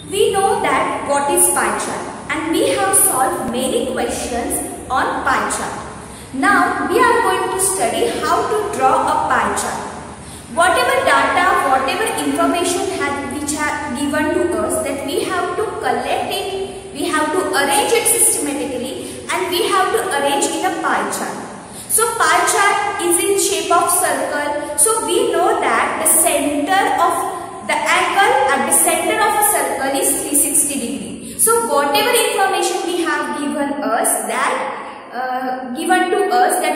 We know that what is pie chart and we have solved many questions on pie chart. Now we are going to study how to draw a pie chart. Whatever data, whatever information which are given to us, that we have to collect it, we have to arrange it systematically, and we have to arrange in a pie chart. So pie chart is in shape of circle. So we know that the center of the angle at the center of a circle is 360 degree. So whatever information we have given us that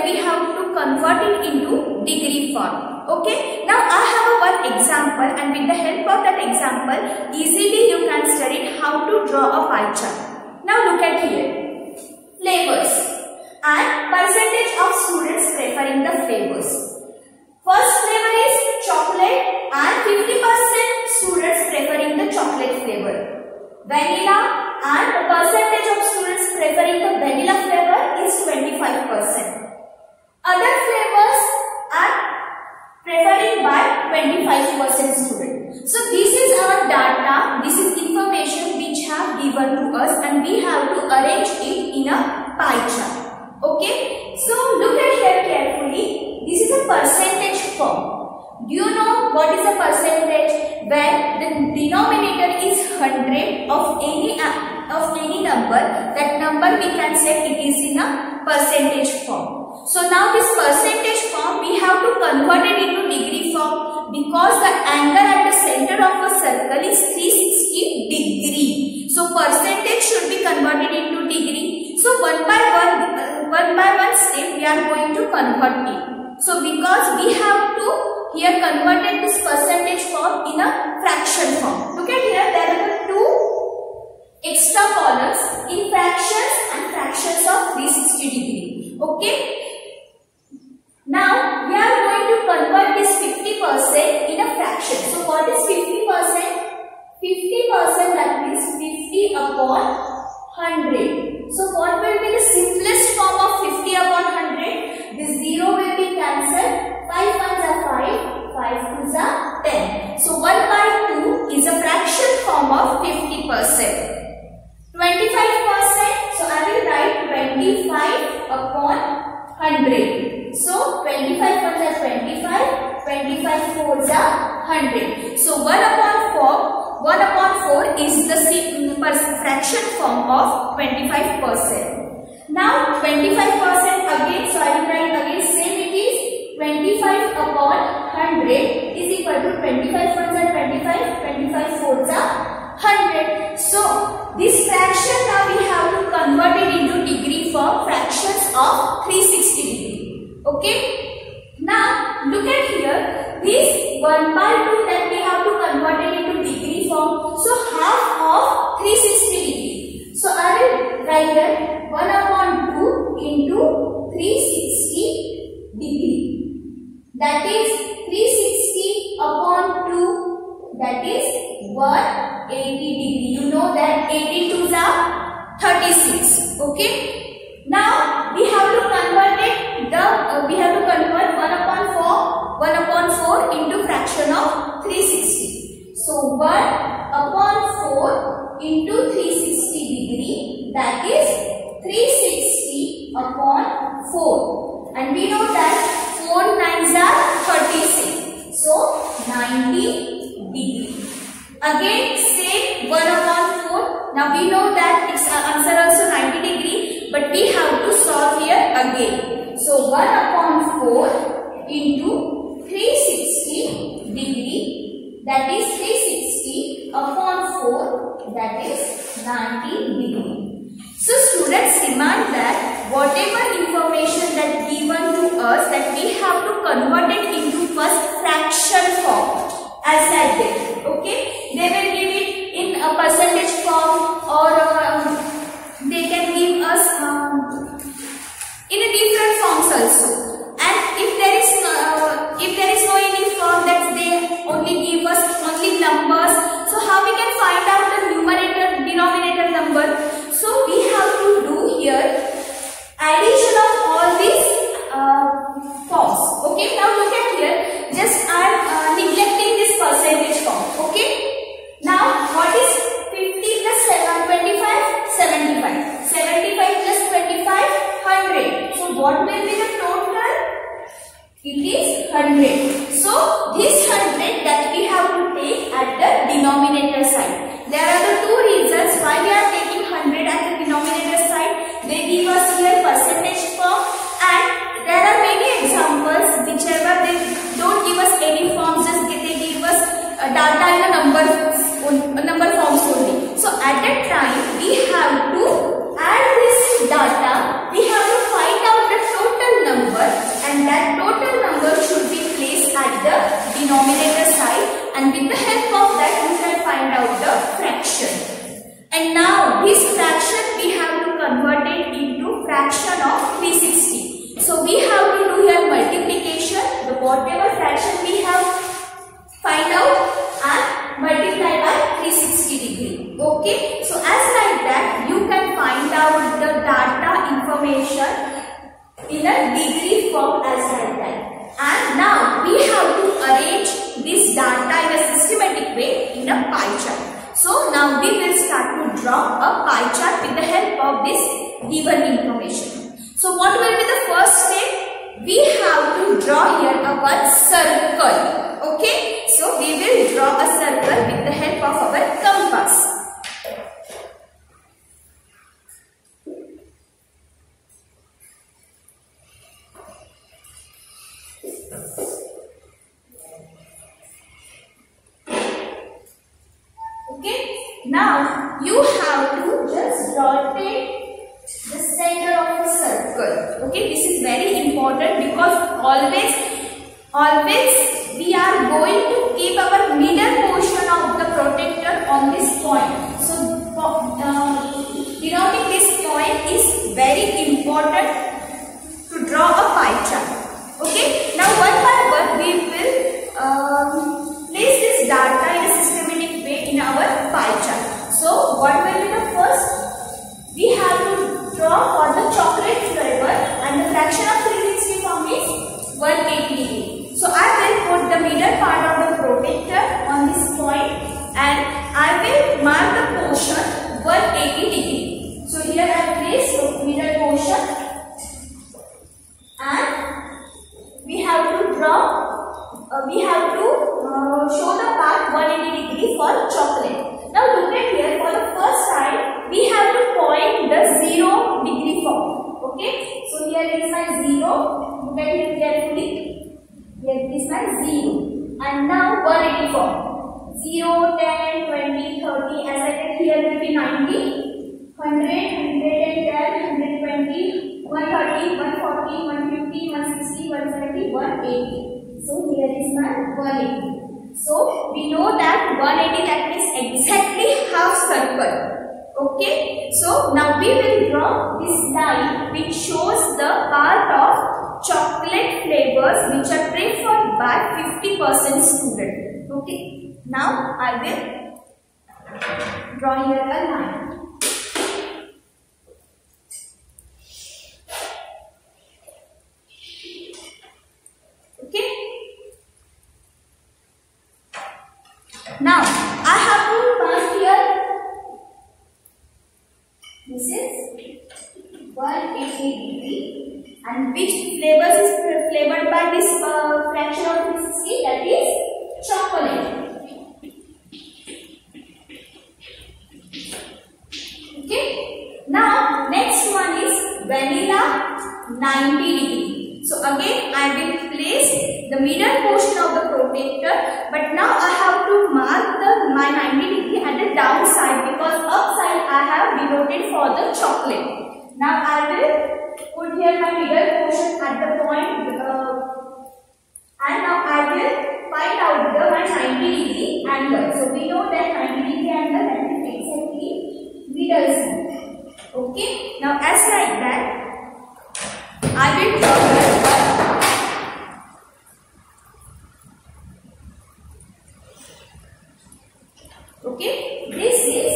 we have to convert it into degree form. Okay. Now I have one example, and with the help of that example, easily you can study how to draw a pie chart. Now look at here. Flavors and percentage of students preferring the flavors. First flavor is chocolate and 50% students preferring the chocolate flavor. Vanilla and the percentage of students preferring the vanilla flavor is 25%. Other flavors are preferring by 25% students. So this is our data, this is information which have given to us, and we have to arrange it in a pie chart. Okay, so look at here carefully. This is a percentage form. Do you know what is a percentage? When the denominator is 100 of any number, that number we can say it is in a percentage form. So now this percentage form we have to convert it into degree form, because the angle at the center of a circle is 360 degree. So percentage should be converted into degree. So one by one step we are going to convert it. So because we have to here converted this percentage form in a fraction form. Look at here, there are two extra columns in fractions and fractions of 360 degree. Okay. Now we are going to convert this 50% in a fraction. So what is 50%? 50%, that means 50 upon 100. So what will be the simplest form of 50 upon 100? This 0 will be cancelled. 5 ones are 5, 5 twos are 10. So 1 by 2 is a fraction form of 50%. 25%, so I will write 25 upon 100. So 25 ones are 25, 25 fours are 100. So 1 upon 4 is the fraction form of 25%. Now 25% again, so I will write again same it is 25 upon 100 is equal to 25 ones are 25, 25 fours are 100. So this fraction now we have to convert it into degree form, fractions of 360 degree. Okay. Now look at here, this 1 by 2 that we have to convert it into degree form. So half of 360 degree. So I will write that 1 upon 2 into 360 degree. That is 360 upon 2, that is 180 degree. You know that 82s are 36. Okay. Now we have to convert it. We have to convert 1 upon 4 into fraction of 360. So 1 upon 4 into 360 degree, that is 360 upon 4. And we know that 4 9s are 36. So 90 degree. Again same 1 upon 4. Now we know that its answer also 90 degree, but we have to solve here again. So 1 upon 4 into 360 degree, that is 360 upon 4, that is 90 degree. So students, remind that whatever information that given to us, that we have to convert it into first fraction form, as I did. Okay, they will give it in a percentage form, or they can give us in a different forms also. And if there is no any form that they only give us only numbers, so how we can find out the numerator denominator number? So we have to do here addition of all these forms. Okay, now look at here, just I am neglecting this percentage form. Okay, number forms only. So at that time we have to add this data. We have to find out the total number, and that total number should be placed at the denominator side, and with the help of that we can find out the fraction. And now this fraction we have to convert it into fraction of 360. So we have to do here multiplication, the whatever fraction we have find out and multiply by 360 degree. Okay, so as like that you can find out the data information in a degree form as like that. And now we have to arrange this data in a systematic way in a pie chart. So now we will start to draw a pie chart with the help of this given information. So what will be the first step? We have to draw here a one circle. Okay, so we will draw a circle with the help of our compass. Okay, now you have to just rotate the center of the circle. Okay, this is very important because always we are going to keep our middle portion of the protector on this point. So denoting this point is very important to draw a pie chart. Okay, now one by one we will place this data in a systematic way in our pie chart. So what will be the first? We have to draw for the chocolate flavor, and the fraction of 360 form is 180 degree. So I will put the middle part of the protector on this point, and I will mark the portion 180 degree. So here I place the middle portion, and we have to draw. We have to show the path 180 degree for chocolate. Now look at here, for the first side we have to point the 0 degree form. Okay, so here is my 0. Look at it carefully. Here is my 0, and now 180 form. 0, 10, 20, 30. As I said, here will be 90, 100, 110, 120, 130, 140, 150, 160, 170, 180. So here is my 180. So we know that 180, that means exactly half circle. Okay. So now we will draw this line which shows the part of chocolate flavors which are preferred by 50% student. Okay. Now I will draw here a line. Now I have to mark here. This is 180 degree, and which flavors is flavored by this fraction of 360? That is chocolate. Okay. Now next one is vanilla 90 degree. So again I will place the middle portion of the protector, but now I have to mark my 90 degree at the downside, because upside I have denoted for the chocolate. Now I will put here my middle portion at the point, and now I will find out my 90 degree angle. So we know that 90 degree angle, that is exactly middle side. Okay. Now as like that, I will draw okay, this is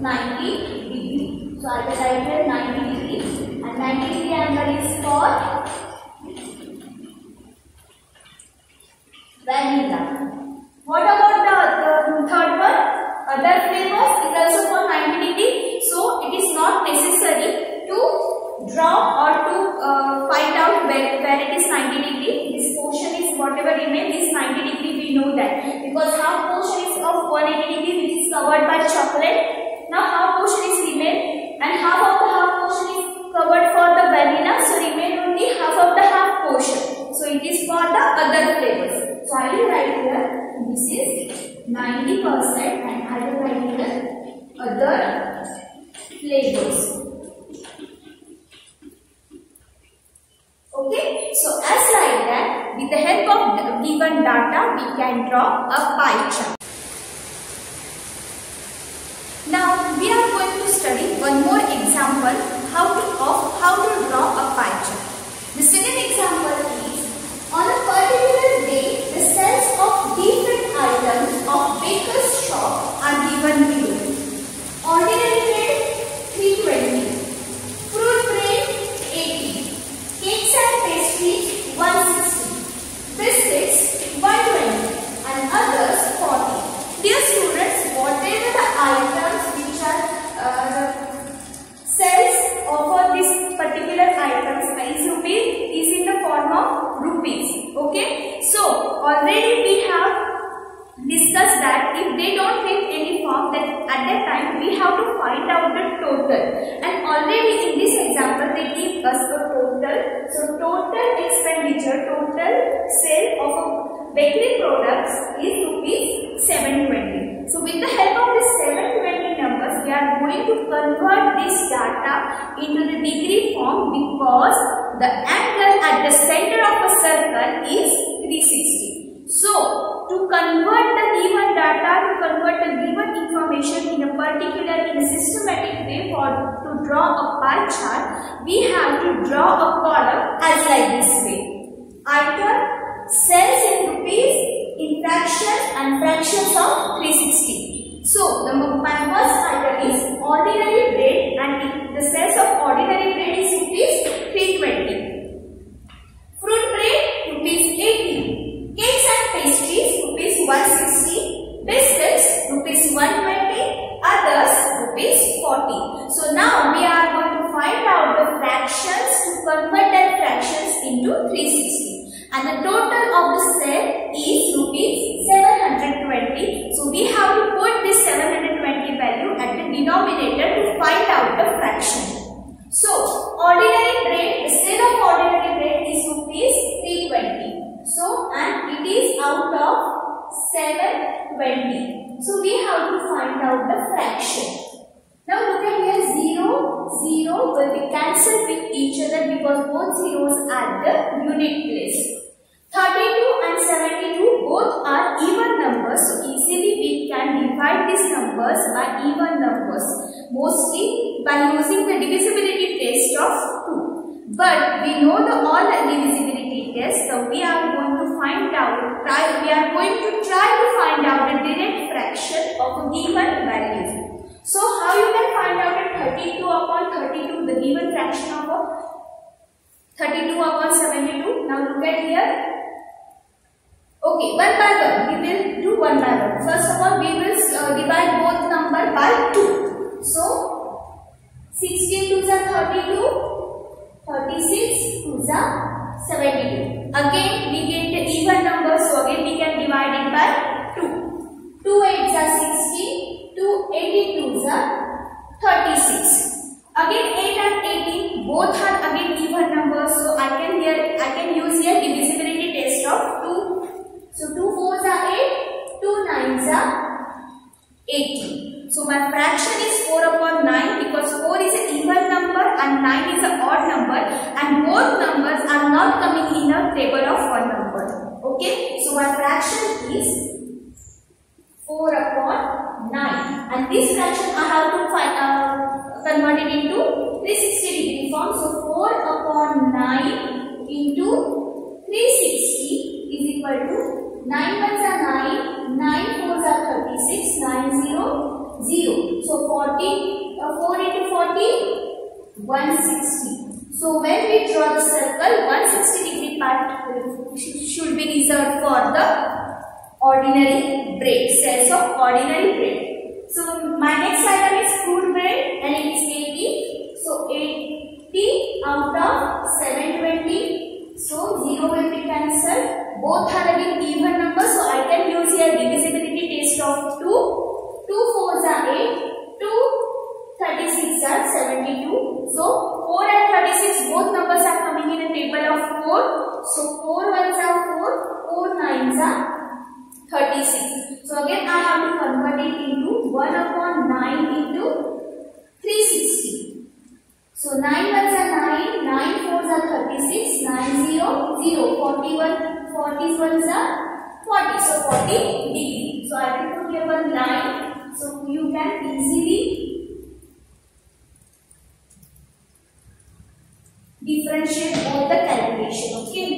90 degree. So I will write here 90 degree, and 90 degree angle is for vanilla. What about the third one? Other flavors is also for 90 degree. So it is not necessary to draw or to find out where it is 90 degree. This portion is whatever remains is 90 degree. We know that because half portion is of 180 degree which is covered by chocolate. Now half portion is remain, and half of the half portion is covered for the vanilla. So remain only half of the half portion. So it is for the other flavors. So I will write here, this is 90%, and I will write here other flavors. Okay, so as like that, with the help of the given data, we can draw a pie chart. Now we are going to study one more example how to draw a pie chart. The second example is, on a particular day, the sales of different items of baker's shop are given below. Ordinary bread 320, fruit bread 80, cakes and pastries 160, biscuits 120, and others 40. Dear students, whatever the items which are sales for this particular items is rupees is in the form of rupees. Okay, so already we have discussed that if they don't have any form, then at that time we have to find out the total, and already in this example they give us the total. So total expenditure, total sale of bakery products is rupees 720. So with the help of this 720 numbers, we are going to convert this data into the degree form, because the angle at the center of a circle is 360. So to convert the given data, to convert the given information in a particular, in a systematic way, to draw a pie chart, we have to draw a column as like this way. Item, sales in rupees, in fractions and fractions of 360. So my first item is ordinary bread, and the sales of ordinary bread is rupees 320. Fruit bread rupees 80. Cakes and pastries rupees 160. Biscuits rupees 120. Others rupees 40. So now we are going to find out the fractions to convert that fractions into 360. And the total of the sale is rupees 720. So we have to put this 720 value at the denominator to find out the fraction. So ordinary bread, the sale of ordinary bread is rupees 320. So and it is out of 720. So we have to find out the fraction. Now look at here, 0, 0 will be cancelled with each other because both zeros are the unit place. 32 and 72 both are even numbers, so easily we can divide these numbers by even numbers, mostly by using the divisibility test of 2. But we know all the divisibility tests, so we are going to try to find out the direct fraction of a given value. So how you can find out that 32 upon 32, the given fraction of 32 upon 72? Now look at here. Okay, one by one. We will do one by one. First of all, we will divide both number by 2. So 16 2s are 32, 36 2s are 72. Again, we get the even number, so again we can divide it by 2. 2 8s are 16, 2 82s are 36. Again 8 and 18 both are again even numbers, so I can use here divisibility test of 2. So 2 4s are 8, 2 9s are 18. So my fraction is 4 upon 9, because 4 is an even number and 9 is an odd number, and both numbers are not coming in a table of one number. Okay, so my fraction is 4 upon 9, and this fraction I have to convert it into 360 degree form. So 4 upon 9 into 360 is equal to 9 ones are 9, 9 4s are 36, 9 0 0. So 4 into 40, 160. So when we draw the circle, 160 degree part should be reserved for the ordinary bread, sales of ordinary bread. So my next item is fruit bread, and it is 80. So 80 out of 720. So 0 will be cancelled. Both are again even numbers, so I can use here divisibility test of 2. 2 4s are 8, 2 36 are 72. So 4 and 36 both numbers are coming in a table of 4. So 4 1s are 4, 4 9s are 36. So again I have to convert it into 1 upon 9 into 360. So 9 ones are 9, 9 fours are 36, 9 0, 0, 41, 40 ones are 40, so 40 degree. So I will put here one line, so you can easily differentiate all the calculation, okay.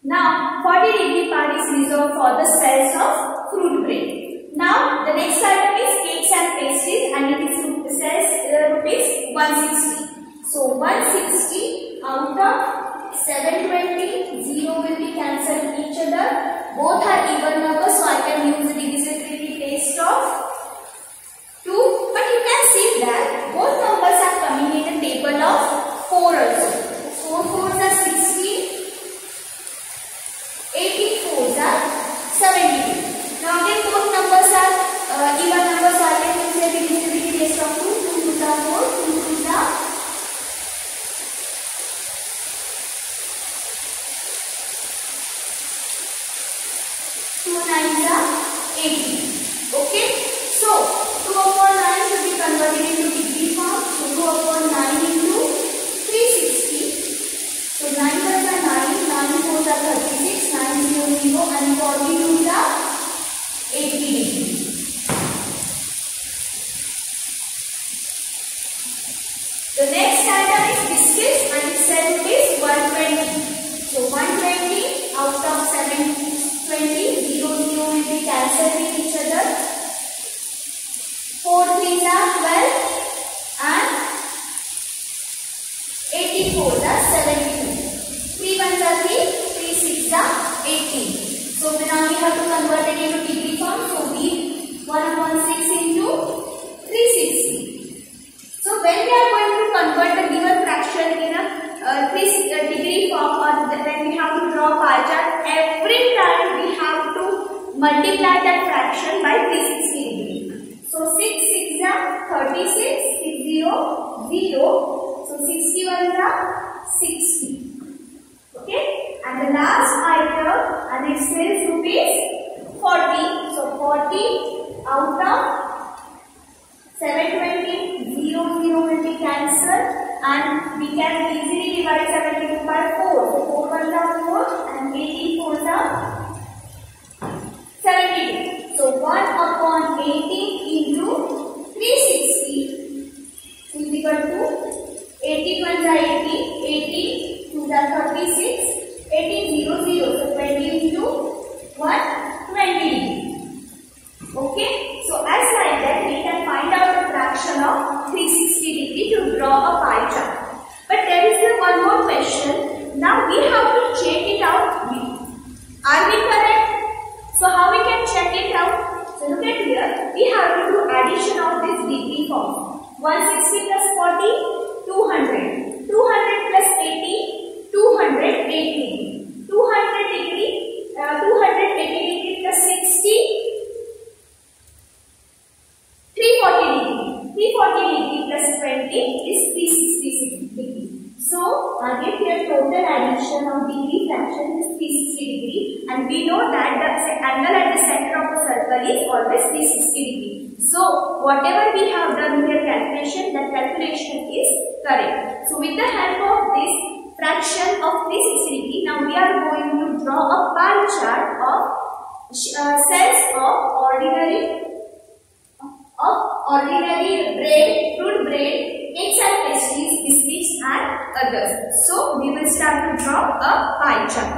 Now 40 degree part is reserved for the cells of fruit bread. Now the next item is cakes and pastries and it is says rupees 160. So 160 out of 720, 0 will be cancelled each other. Both are even numbers, so I can use the divisibility test of 2. But you can see that both numbers are coming in the table of 4 also. 4 fours are 16, 18 fours are 72. Now again both numbers are even numbers, so I can use the divisibility test of 2. 2 2s are 4, 2 2s are 2 9s are 18. Okay, so 2 upon 9 should be converted into degree form. So 2 upon 9 into 360. So 9 ones are 9, 9 fours are 36, 9 0 0 and 42s are 80 degree. The next item is biscuits and its set is 120. So 120 out of 720, 0 0 will be cancelled with each other. 4 3s are 12 and 84 are 72. 3 1s are 3, 3 6s are 18. So now we have to convert it into degree form. So we 1 upon 6 into 360. So when we are going to convert the given fraction in a degree form, or when we have to draw pie chart, every time we have to multiply that fraction by 360 degree. So 6 6 are 36, 6 0 0. So 61 are 60. Okay, and the last item and it says rupees 40. So 40 out of 720, 0 0 will be cancelled and we can easily divide 72 by 4. So 4 ones are 4 and 18 fours are 72. So 1 upon 18 into 360 is equal to 80 ones are 80, 80 2s are 36, 18 0 0. So 20 into 1, 20. Okay, so as like that we can find out the fraction of 360 degree to draw a pie chart. But there is one more question. Now we have to check it out. Are we correct? So how we can check it out? So look at here. We have to do addition of this degree form. 160 plus 40, 200. 200 plus 80, 280. 200 degree, 280 degree plus 60. 340 degree. 340 degree plus 20 is 366 degree. So again here total addition of degree fraction is 360 degree and we know that the angle at the center of the circle is always 360 degree. So whatever we have done here calculation, that calculation is correct. So with the help of this fraction of 360 degree, now we are going to draw a pie chart of cells of ordinary bread, fruit bread, cakes and pastries, biscuits and others. So we will start to draw a pie chart.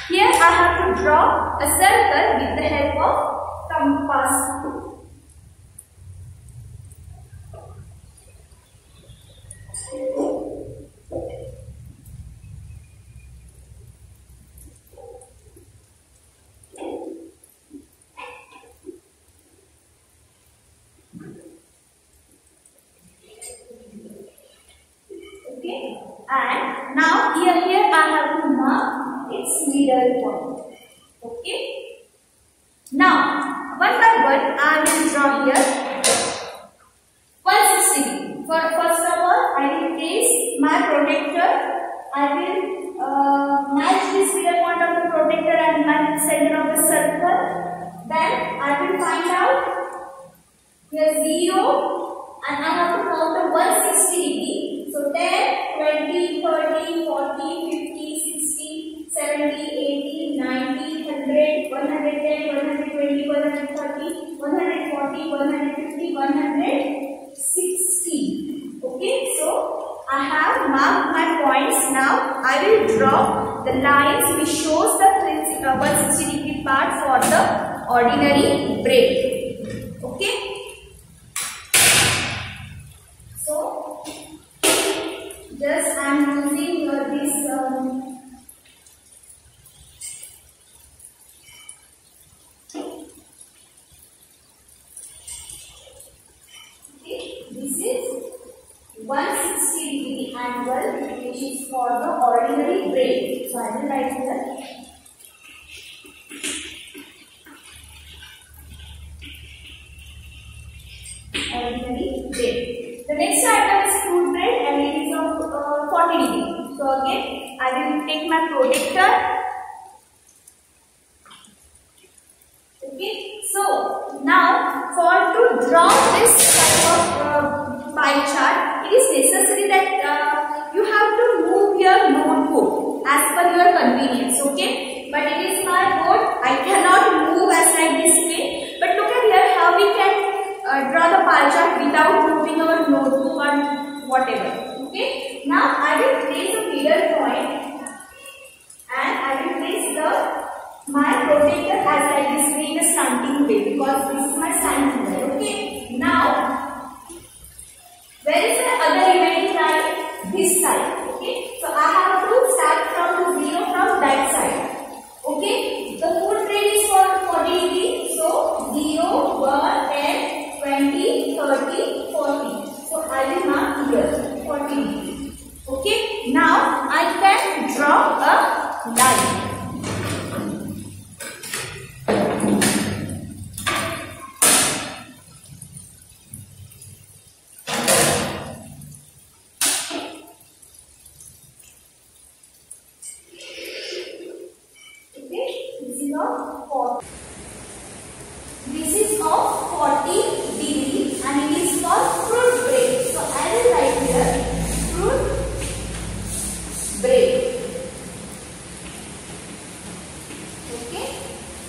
Here I have to draw a circle with the help of compass. And now here I have to mark its middle point. Okay. Now one by one I will draw here 160 degree. First of all I will place my protractor I will match this middle point of the protector and match the center of the circle. Then I will find out here 0 and I have to count the 160 degree. So 10, 20, 30, 40, 50, 60, 70, 80, 90, 100, 110, 120, 130, 140, 150, 160. Okay, so I have marked my points. Now I will draw the lines which shows the 160 degree part for the ordinary braid. Okay. So just I am using here this this is 160 degree angle which is for the ordinary braid. So I will write here. Ordinary braid. The next item is fruit braid and it is of 40 degree. So again I will take my protector. Okay. So now to draw this type of pie chart, it is necessary that you have to move your notebook as per your convenience. Okay. But it is my board. I cannot move as like this way. But look at here how we can draw the pie chart without moving our notebook or whatever. Okay. Now I will place a middle point and I will place my protector as like this way in a slanting way because this is my slanting way. Okay. Now where is the other remaining line? This side. Okay. So I have to start from the 0 from that side. Okay. The full braid is for 40 degree. So 0, 1, 10, 20, 30, 40. So I will mark here 40 degree. Okay. Now I can draw a line. This is of 40 degree and it is for fruit braid. So I will write here fruit braid. Okay.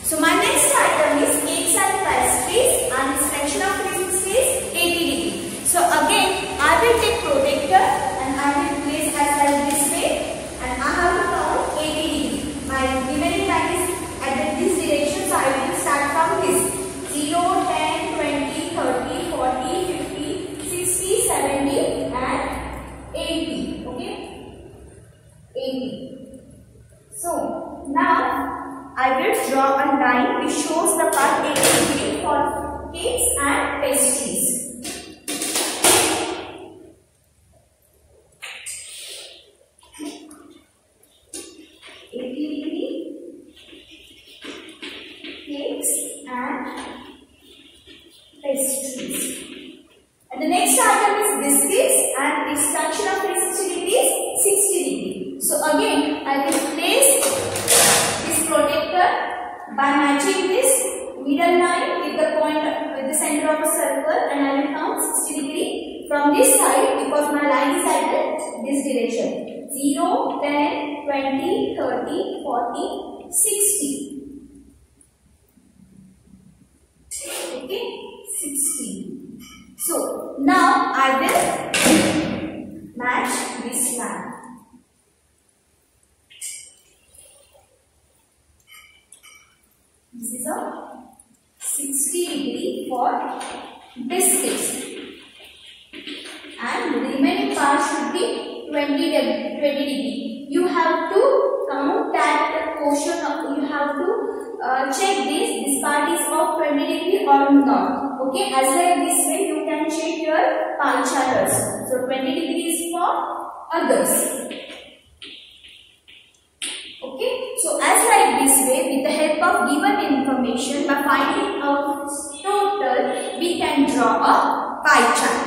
So my next item is cakes and pastries and its section of resistance is 80 degree. So again I will take protector and I will place as like this way and I have to count 80 degree. My remaining line is at this direction, so I will start from this 0, 10, 20, 30, 40, 50, 60, 70 and 80. Okay, 80. So now I will draw a line which shows the part 80 degree for cakes and pastries. And the next item is biscuits and its fraction of 360 degree is 60 degree. So again I will place this protector by matching this middle line with the point with the center of a circle and I will count 60 degree from this side because my line is at this direction. 0, 10, 20, 30, 40, 60. Okay, 60. So now I will match this line. This is a 60 degree for biscuits and the remaining part should be 20 degree. You have to count that portion of, you have to check this part is of 20 degree or not. Okay, as like this way you can check your pie chart also. So 20 degree is for others. Okay, so as like this way with the help of given information by finding out total we can draw a pie chart.